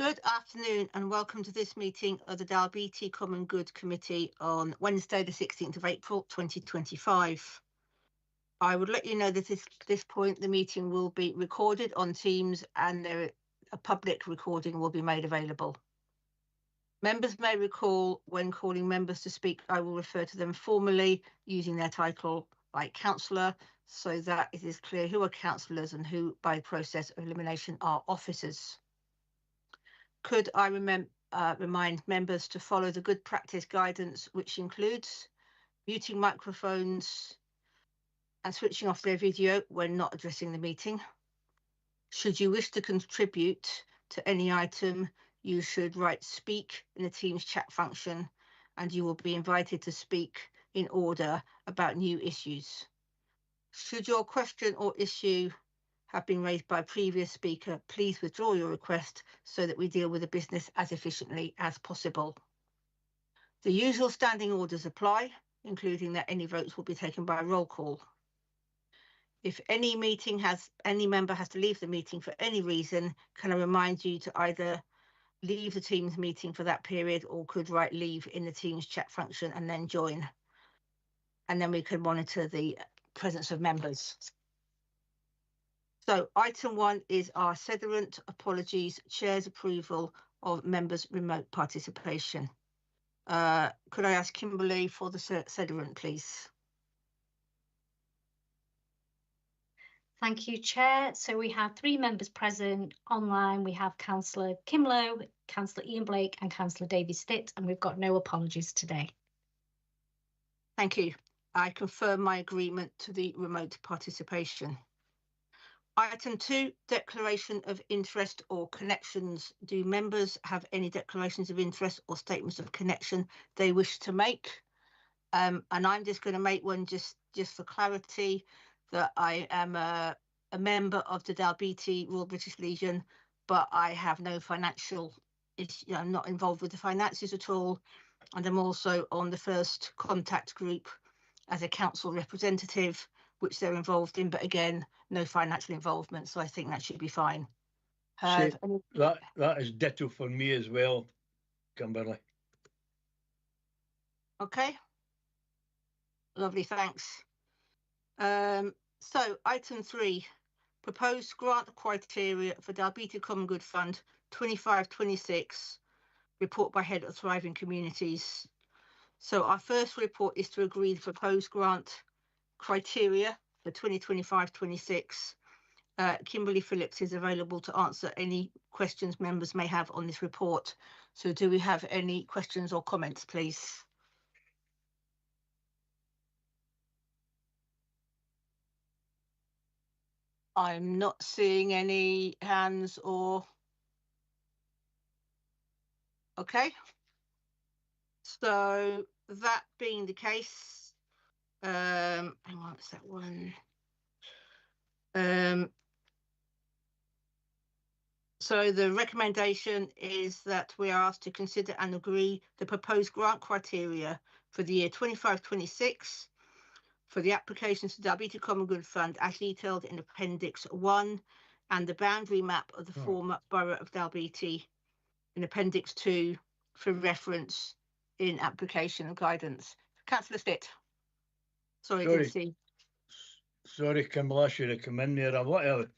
Good afternoon and welcome to this meeting of the Dalbeattie Common Good Committee on Wednesday the 16th of April 2025. I would let you know that at this point the meeting will be recorded on Teams and a public recording will be made available. Members may recall when calling members to speak, I will refer to them formally using their title like councillor so that it is clear who are councillors and who by process of elimination are officers. Could I remind members to follow the good practice guidance, which includes muting microphones and switching off their video when not addressing the meeting. Should you wish to contribute to any item, you should write speak in the Teams chat function and you will be invited to speak in order about new issues. Should your question or issue have been raised by a previous speaker, please withdraw your request so that we deal with the business as efficiently as possible. The usual standing orders apply, including that any votes will be taken by roll call. If any member has to leave the meeting for any reason, can I remind you to either leave the Teams meeting for that period or could write leave in the Teams chat function and then join. And then we can monitor the presence of members. So item 1 is our sederant apologies, chair's approval of members' remote participation. Could I ask Kimberly for the sederant, please? Thank you, Chair. So we have 3 members present. Online, we have Councillor Kim Lowe, Councillor Ian Blake and Councillor David Stitt, and we've got no apologies today. Thank you. I confirm my agreement to the remote participation. Item 2, declaration of interest or connections. Do members have any declarations of interest or statements of connection they wish to make? And I'm just going to make one just for clarity that I am a member of the Dalbeattie Royal British Legion, but I have no financial issue. I'm not involved with the finances at all. And I'm also on the first contact group as a council representative, which they're involved in, but again, no financial involvement, so I think that should be fine. That is ditto for me as well, Kimberly. Okay. Lovely, thanks. So item 3, proposed grant criteria for Dalbeattie Common Good Fund 25-26, report by head of Thriving Communities. So our first report is to agree the proposed grant criteria for 2025-26. Kimberly Phillips is available to answer any questions members may have on this report. So do we have any questions or comments, please? I'm not seeing any hands or... Okay. So that being the case, hang on, what's that one? So the recommendation is that we are asked to consider and agree the proposed grant criteria for the year 25-26 for the applications to Dalbeattie Common Good Fund as detailed in Appendix 1 and the boundary map of the former Borough of Dalbeattie in Appendix 2 for reference in application and guidance. Councillor Stitt. Sorry, didn't see. Sorry, Kimberly, I should have come in there or whatever.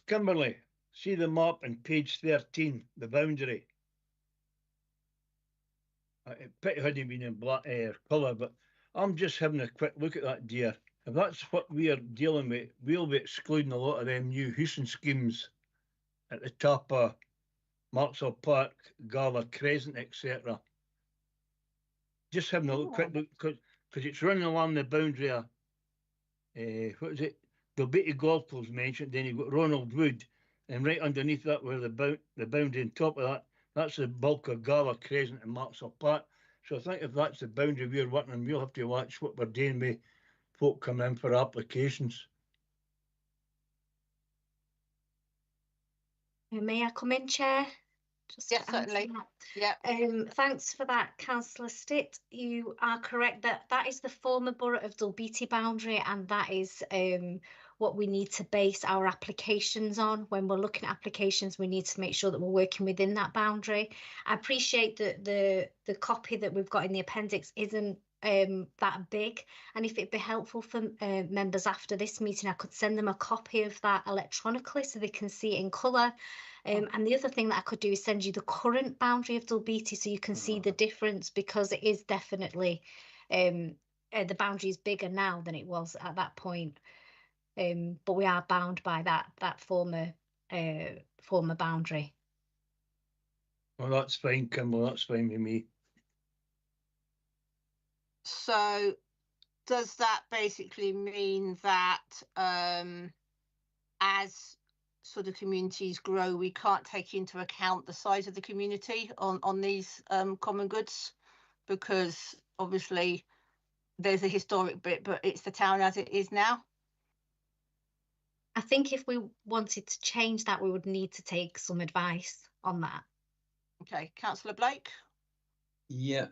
Kimberly, see the map on page 13, the boundary. It pity hadn't been in black colour, but I'm just having a quick look at that, dear. If that's what we are dealing with, we'll be excluding a lot of them new housing schemes at the top of Marksall Park, Gala Crescent, etc. Just having a quick look, because it's running along the boundary of, what is it? Dalbeattie Golf Club's mentioned, then you've got Ronald Wood, and right underneath that, where the boundary on top of that, that's the bulk of Gala Crescent and Marksall Park. So I think if that's the boundary we're working on, we'll have to watch what we're doing with folk coming in for applications. May I come in, Chair? just Yes, to answer certainly. that? Yeah. Thanks for that, Councillor Stitt. You are correct that that is the former borough of Dalbeattie boundary, and that is what we need to base our applications on. When we're looking at applications, we need to make sure that we're working within that boundary. I appreciate that the copy that we've got in the appendix isn't that big, and if it'd be helpful for members after this meeting, I could send them a copy of that electronically so they can see it in colour. And the other thing that I could do is send you the current boundary of Dalbeattie so you can see the difference, because it is definitely the boundary is bigger now than it was at that point. But we are bound by that former boundary. Well, that's fine, Kimball. That's fine with me. So does that basically mean that as sort of communities grow, we can't take into account the size of the community on these common goods? Because obviously there's a historic bit, but it's the town as it is now. I think if we wanted to change that, we would need to take some advice on that. Okay, Councillor Blake. Yeah,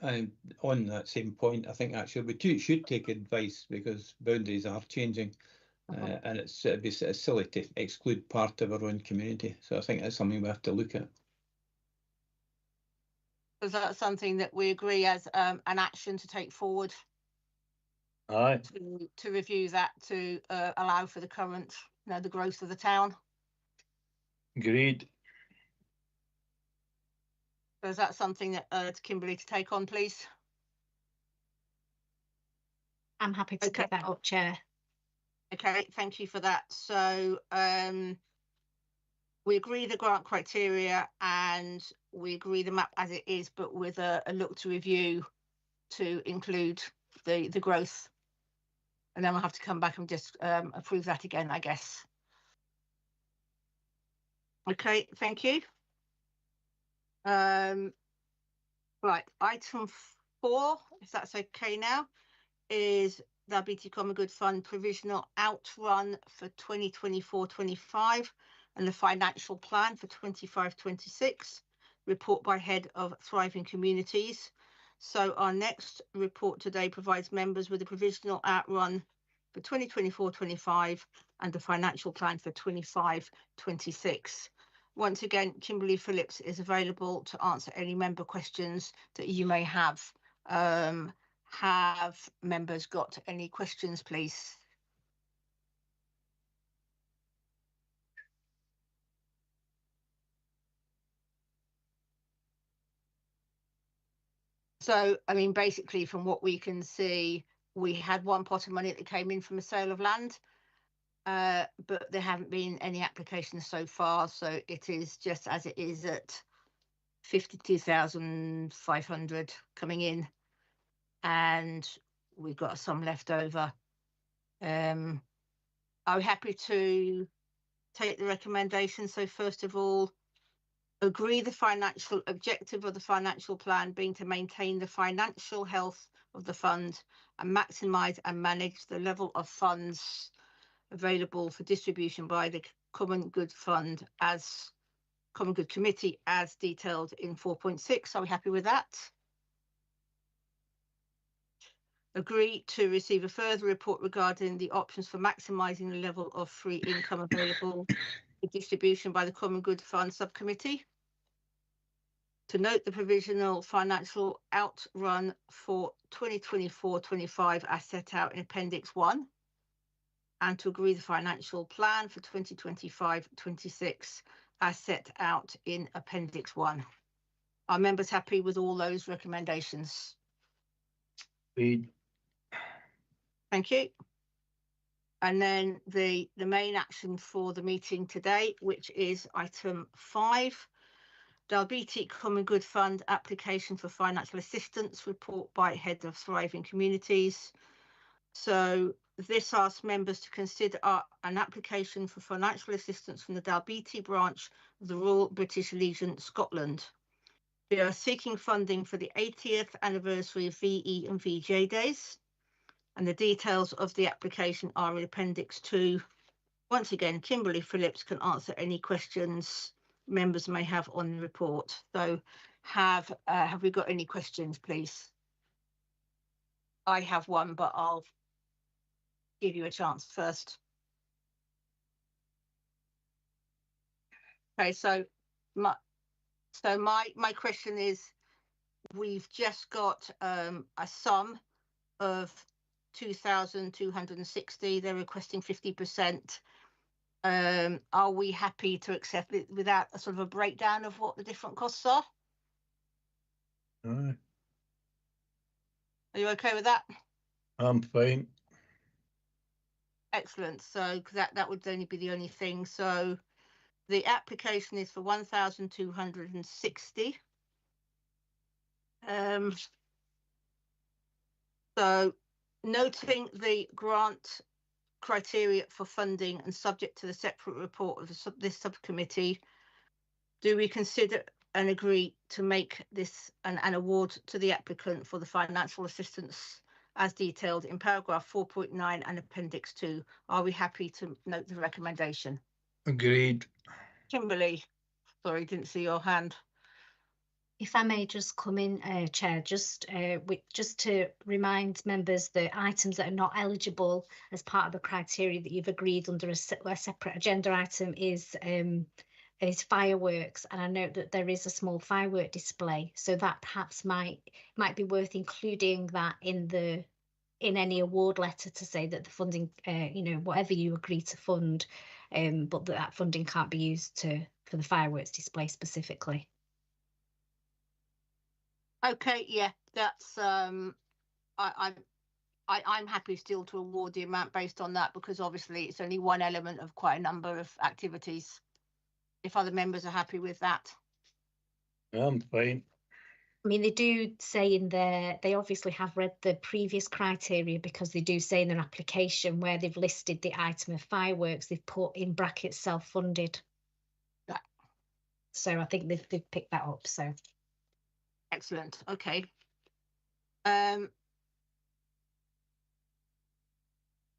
on that same point, I think actually we should take advice, because boundaries are changing, and it'd be sort of silly to exclude part of our own community. So I think that's something we have to look at. Is that something that we agree as an action to take forward? Aye. To review that to allow for the current, the growth of the town. Agreed. So is that something that Kimberly to take on, please? I'm happy to pick that up, Chair. Okay, thank you for that. So we agree the grant criteria and we agree the map as it is, but with a look to review to include the growth. And then we'll have to come back and just approve that again, I guess. Okay, thank you. Right, item 4, if that's okay now, is Dalbeattie Common Good Fund provisional outrun for 2024-25 and the financial plan for 25-26, report by Head of Thriving Communities. So our next report today provides members with a provisional outrun for 2024-25 and the financial plan for 25-26. Once again, Kimberly Phillips is available to answer any member questions that you may have. Have members got any questions, please? So, I mean, basically from what we can see, we had one pot of money that came in from a sale of land, but there haven't been any applications so far. So it is just as it is at 52,500 coming in, and we've got some left over. Are we happy to take the recommendation? So first of all, agree the financial objective of the financial plan being to maintain the financial health of the fund and maximise and manage the level of funds available for distribution by the Common Good Fund as Common Good Committee as detailed in 4.6. Are we happy with that? Agree to receive a further report regarding the options for maximising the level of free income available for distribution by the Common Good Fund Subcommittee. To note the provisional financial outrun for 2024-25 as set out in Appendix 1, and to agree the financial plan for 2025-26 as set out in Appendix 1. Are members happy with all those recommendations? Agreed. Thank you. And then the main action for the meeting today, which is item 5, Dalbeattie Common Good Fund application for financial assistance, report by Head of Thriving Communities. So this asks members to consider an application for financial assistance from the Dalbeattie branch of the Royal British Legion, Scotland. We are seeking funding for the 80th anniversary of VE and VJ Days, and the details of the application are in Appendix 2. Once again, Kimberly Phillips can answer any questions members may have on the report. So have we got any questions, please? I have one, but I'll give you a chance first. Okay, so my question is, we've just got a sum of 2,260. They're requesting 50%. Are we happy to accept it without a sort of a breakdown of what the different costs are? Aye, Are you okay with that? I'm fine. Excellent. So that would only be the only thing. So the application is for 1,260. So noting the grant criteria for funding and subject to the separate report of this subcommittee, do we consider and agree to make this an award to the applicant for the financial assistance as detailed in paragraph 4.9 and appendix 2? Are we happy to note the recommendation? Agreed. Kimberly, sorry, didn't see your hand. If I may just come in, Chair, just to remind members the items that are not eligible as part of the criteria that you've agreed under a separate agenda item is fireworks, and I note that there is a small firework display, so that perhaps might be worth including that in any award letter to say that the funding, whatever you agree to fund, but that funding can't be used for the fireworks display specifically. Okay, yeah, that's I'm happy still to award the amount based on that, because obviously it's only one element of quite a number of activities. If other members are happy with that. I'm fine. I mean, they do say in there, they obviously have read the previous criteria, because they do say in their application where they've listed the item of fireworks, they've put in brackets self-funded. Yeah. So I think they've picked that up, so. Excellent, okay.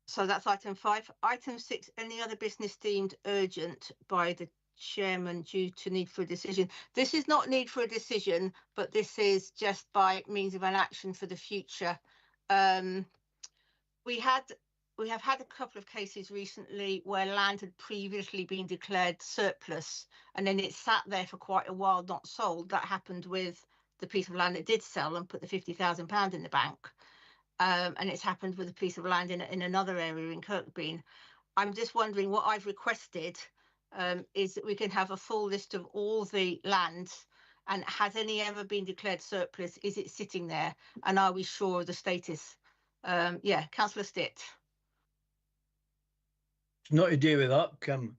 So that's item 5. Item 6, any other business deemed urgent by the chairman due to need for a decision. This is not need for a decision, but this is just by means of an action for the future. We have had a couple of cases recently where land had previously been declared surplus and then it sat there for quite a while not sold. That happened with the piece of land that did sell and put the £50,000 in the bank. And it's happened with a piece of land in another area in Kirkbean. I'm just wondering, what I've requested is that we can have a full list of all the lands, and has any ever been declared surplus? Is it sitting there? And are we sure of the status? Yeah, Councillor Stitt. It's not to do with that, Kim.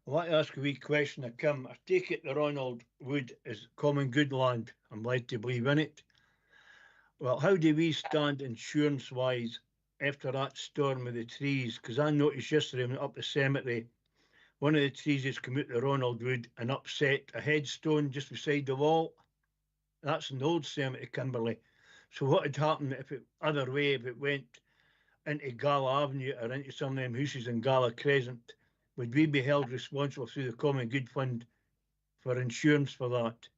I'd like to ask a wee question of Kim. I take it the Ronald Wood is common good land. I'm led to believe in it. Well, how do we stand insurance-wise after that storm with the trees? Because I noticed yesterday when I went up the cemetery, one of the trees has come out the Ronald Wood and upset a headstone just beside the wall. That's an old cemetery, Kimberley. So what would happen if it other way, if it went into Gala Avenue or into some of them houses in Gala Crescent? Would we be held responsible through the Common Good Fund for insurance for that?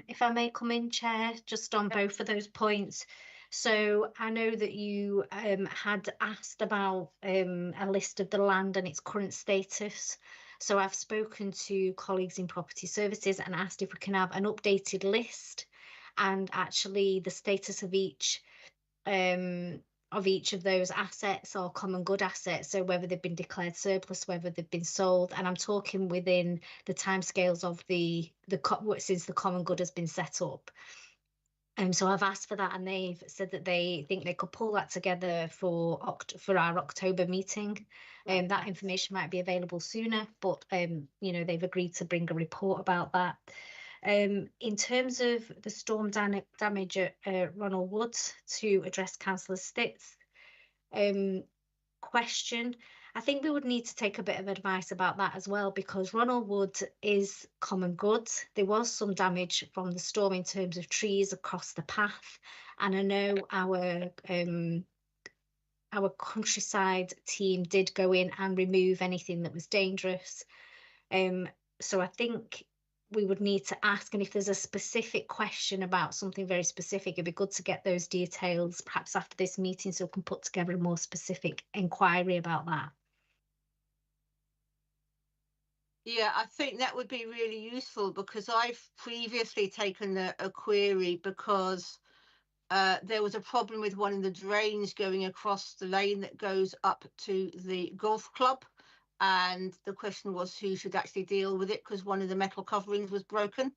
If I may come in, Chair, just on both of those points. So I know that you had asked about a list of the land and its current status. So I've spoken to colleagues in property services and asked if we can have an updated list and actually the status of each of those assets or common good assets, so whether they've been declared surplus, whether they've been sold, and I'm talking within the timescales of since the common good has been set up. So I've asked for that, and they've said that they think they could pull that together for our October meeting. That information might be available sooner, but they've agreed to bring a report about that. In terms of the storm damage at Ronald Wood, to address Councillor Stitt's question, I think we would need to take a bit of advice about that as well, because Ronald Wood is common good. There was some damage from the storm in terms of trees across the path, and I know our countryside team did go in and remove anything that was dangerous. So I think we would need to ask, and if there's a specific question about something very specific, it'd be good to get those details perhaps after this meeting so we can put together a more specific inquiry about that. Yeah, I think that would be really useful, because I've previously taken a query because there was a problem with one of the drains going across the lane that goes up to the golf club. And the question was who should actually deal with it, because one of the metal coverings was broken.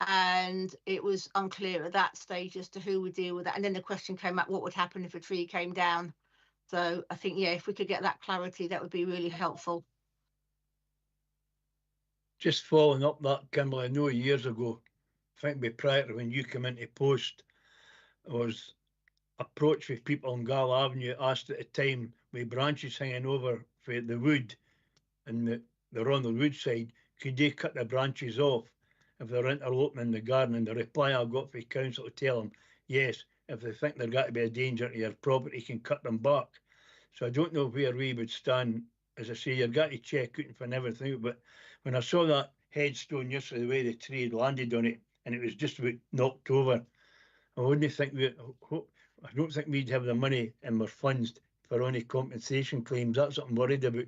And it was unclear at that stage as to who would deal with that. And then the question came up, what would happen if a tree came down? So I think, yeah, if we could get that clarity, that would be really helpful. Just following up that, Kimberly, I know years ago, I think prior to when you came into post, I was approached with people on Gall Avenue, asked at the time with branches hanging over for the wood and the Ronald Wood side, could they cut the branches off if they're interloping in the garden? And the reply I got from council to tell them, yes, if they think they're got to be a danger to your property, you can cut them back. So I don't know where we would stand. As I say, you've got to check out and find everything out. But when I saw that headstone yesterday, the way the tree had landed on it, and it was just about knocked over, I wouldn't think I don't think we'd have the money in our funds for any compensation claims. That's what I'm worried about.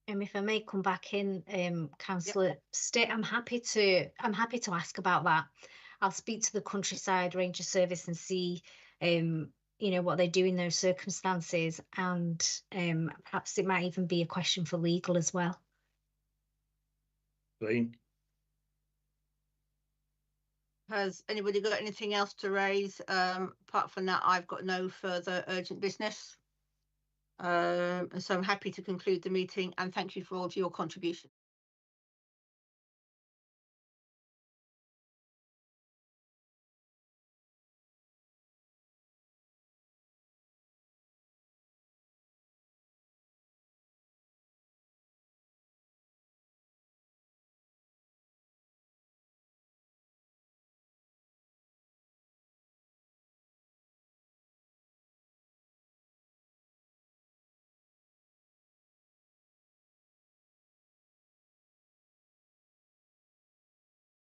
If I may come back in, Councillor Stitt, I'm happy to ask about that. I'll speak to the Countryside Ranger Service and see, you know, what they do in those circumstances, and perhaps it might even be a question for legal as well. Fine. Has anybody got anything else to raise? Apart from that, I've got no further urgent business. So I'm happy to conclude the meeting, and thank you for all of your contribution.